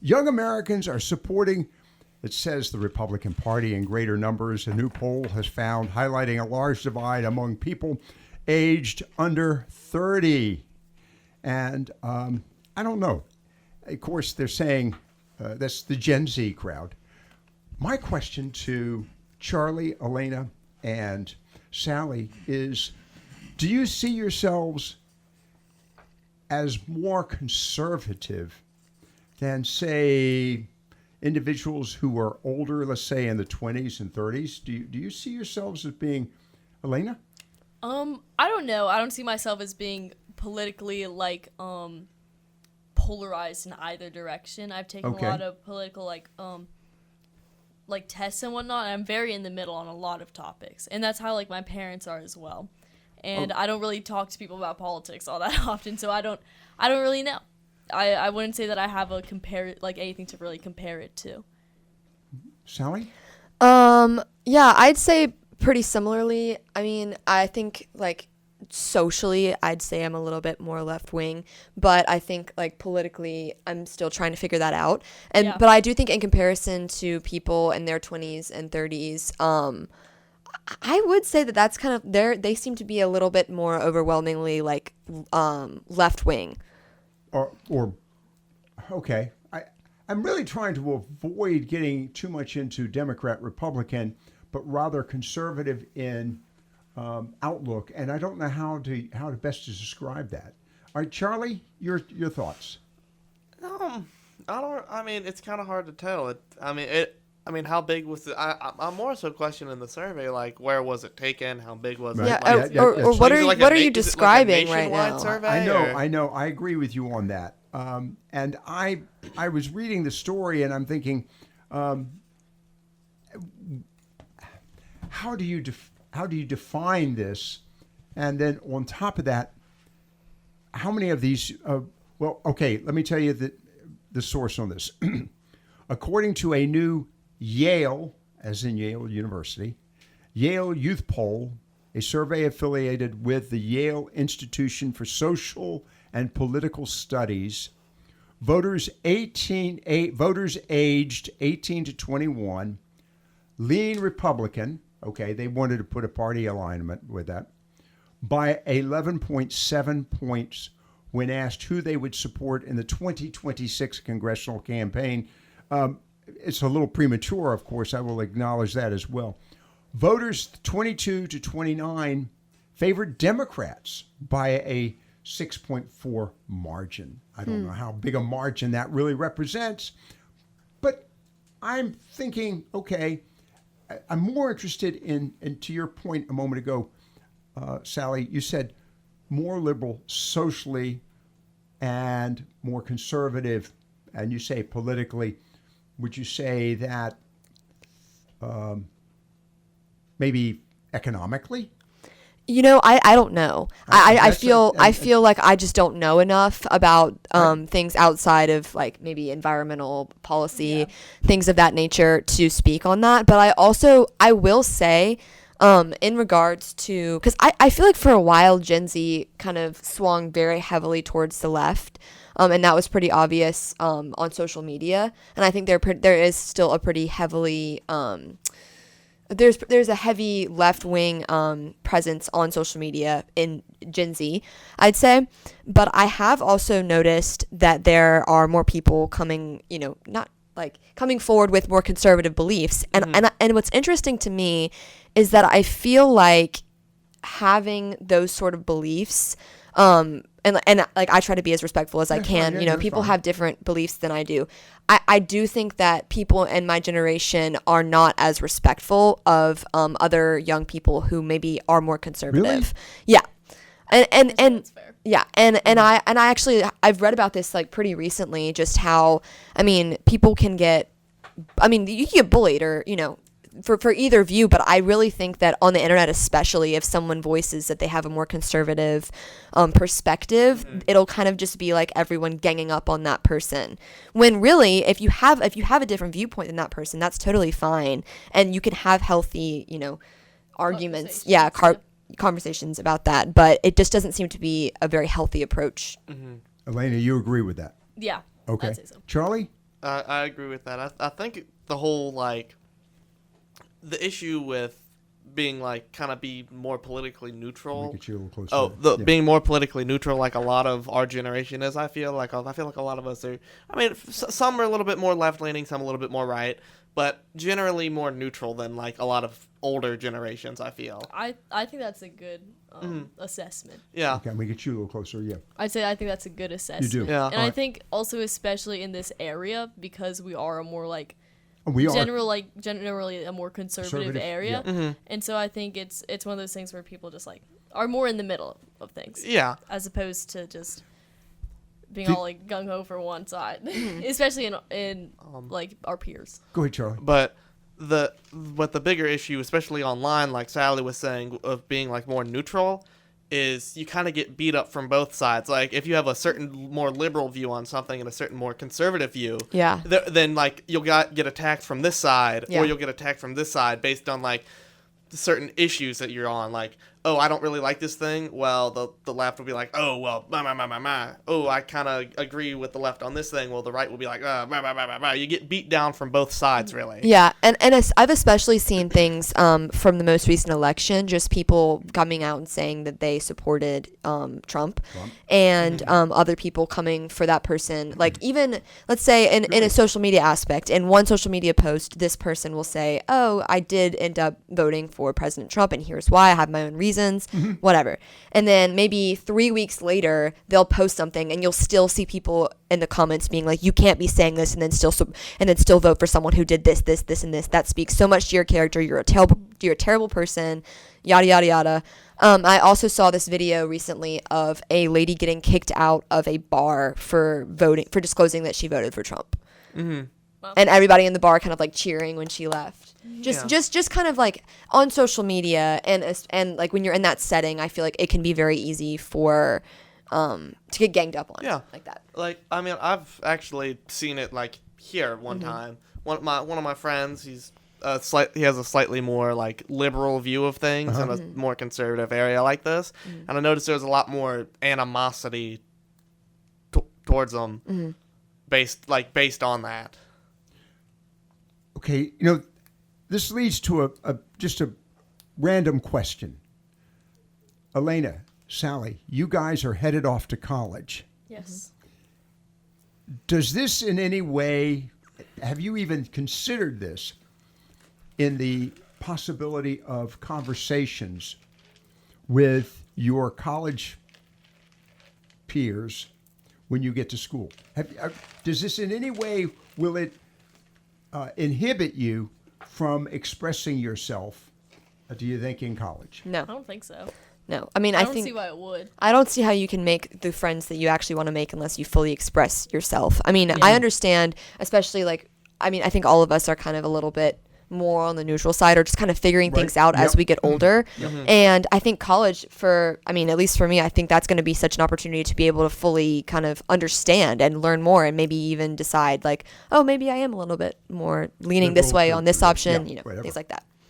Young Americans are supporting, it says, the Republican Party in greater numbers. A new poll has found, highlighting a large divide among people aged under 30. And I don't know. Of course, they're saying that's the Gen Z crowd. My question to Charlie, Elena, and Sally is, do you see yourselves as more conservative than, say, individuals who are older, let's say in the 20s and 30s? Do you see yourselves as being, Elena? I don't know. I don't see myself as being politically polarized in either direction. I've taken a lot of political tests and whatnot, and I'm very in the middle on a lot of topics. And that's how my parents are as well. And I don't really talk to people about politics all that often, so I don't really know. I wouldn't say that I have anything to really compare it to. Sally? Yeah, I'd say pretty similarly. I mean, I think socially, I'd say I'm a little bit more left wing, but I think politically, I'm still trying to figure that out. But I do think in comparison to people in their 20s and 30s, I would say that that's kind of they seem to be a little bit more overwhelmingly left wing. Or okay. I'm really trying to avoid getting too much into Democrat, Republican, but rather conservative in outlook, and I don't know how to best to describe that. All right, Charlie, your thoughts. I don't. I mean, it's kind of hard to tell. I mean, how big was it? I'm more so questioning the survey, where was it taken? How big was it? Yeah, or what are you describing right now? Survey, I know. I agree with you on that. And I was reading the story, and I'm thinking, how do you define this? And then on top of that, how many of these? Well, okay, let me tell you the source on this. According to a new Yale, as in Yale University, Yale Youth Poll, a survey affiliated with the Yale Institution for Social and Political Studies, voters aged 18 to 21 lean Republican. Okay, they wanted to put a party alignment with that, by 11.7 points when asked who they would support in the 2026 congressional campaign. It's a little premature, of course. I will acknowledge that as well. Voters 22 to 29 favored Democrats by a 6.4 margin. I don't know how big a margin that really represents, but I'm thinking, okay, I'm more interested in, and to your point a moment ago, Sally, you said more liberal socially and more conservative, and you say politically. Would you say that maybe economically? I don't know. I feel like I just don't know enough about things outside of maybe environmental policy, things of that nature to speak on that. But I will say, in regards to, because I feel like for a while Gen Z kind of swung very heavily towards the left. And that was pretty obvious on social media. And I think there is still a pretty heavily there's a heavy left-wing presence on social media in Gen Z, I'd say. But I have also noticed that there are more people coming, coming forward with more conservative beliefs. And what's interesting to me is that I feel like having those sort of beliefs, and I try to be as respectful as I can. People have different beliefs than I do. I do think that people in my generation are not as respectful of other young people who maybe are more conservative. Really? Yeah. And That's fair. yeah, and I actually I've read about this pretty recently, just how people can get, you can get bullied or for either view, but I really think that on the internet, especially if someone voices that they have a more conservative perspective, it'll kind of just be like everyone ganging up on that person. When really, if you have a different viewpoint than that person, that's totally fine, and you can have healthy, arguments, conversations about that. But it just doesn't seem to be a very healthy approach. Elena, you agree with that? Yeah. Okay. I'd say so. Charlie? I agree with that. I think the whole, like, the issue with being, like, kind of be more politically neutral. Get you a little closer. Oh, being more politically neutral, like a lot of our generation is. I feel like a lot of us are. I mean, some are a little bit more left leaning, some a little bit more right, but generally more neutral than like a lot of older generations. I feel. I think that's a good assessment. Yeah. Okay, we get you a little closer. Yeah. I think that's a good assessment. You do. Yeah. And I think also especially in this area because we are a more like We are. generally a more conservative area, yeah. and so I think it's one of those things where people just like are more in the middle of things, Yeah. as opposed to just being Did- all like gung ho for one side, especially in like our peers. Go ahead, Charlie. But the bigger issue, especially online, like Sally was saying, of being like more neutral, is you kind of get beat up from both sides. Like if you have a certain more liberal view on something and a certain more conservative view, Yeah. then like you'll get attacked from this side, Yeah. or you'll get attacked from this side based on like certain issues that you're on. Like, oh, I don't really like this thing. Well, the left will be like, oh, well, oh, I kind of agree with the left on this thing. Well, the right will be like, You get beat down from both sides, really. Yeah, and I've especially seen things from the most recent election, just people coming out and saying that they supported Trump, and other people coming for that person. Like even, let's say in a social media aspect, in one social media post, this person will say, oh, I did end up voting for President Trump, and here's why. I have my own reasons, whatever. And then maybe 3 weeks later, they'll post something, and you'll still see people in the comments being like, you can't be saying this and then still vote for someone who did this, and this. That speaks so much to your character. You're a terrible person, yada, yada, yada. I also saw this video recently of a lady getting kicked out of a bar for disclosing that she voted for Trump. Mm-hmm. And everybody in the bar kind of like cheering when she left. Yeah. Just kind of like on social media and like when you're in that setting, I feel like it can be very easy to get ganged up on. Yeah. Like that. Like, I mean, I've actually seen it like here one time. One of my friends, he has a slightly more like liberal view of things in a more conservative area like this, and I noticed there was a lot more animosity towards them based on that. Okay, this leads to just a random question. Elena, Sally, you guys are headed off to college. Yes. Does this in any way, have you even considered this in the possibility of conversations with your college peers when you get to school? Does this in any way, will it inhibit you from expressing yourself, do you think, in college? No. I don't think so. No. I mean, I I don't think see why it would. I don't see how you can make the friends that you actually want to make unless you fully express yourself. I mean, I understand, especially like, I mean, I think all of us are kind of a little bit more on the neutral side or just kind of figuring things out as we get older. And I think college at least for me, I think that's going to be such an opportunity to be able to fully kind of understand and learn more and maybe even decide like, oh, maybe I am a little bit more leaning this Liberal, way on this option, whatever. things like that.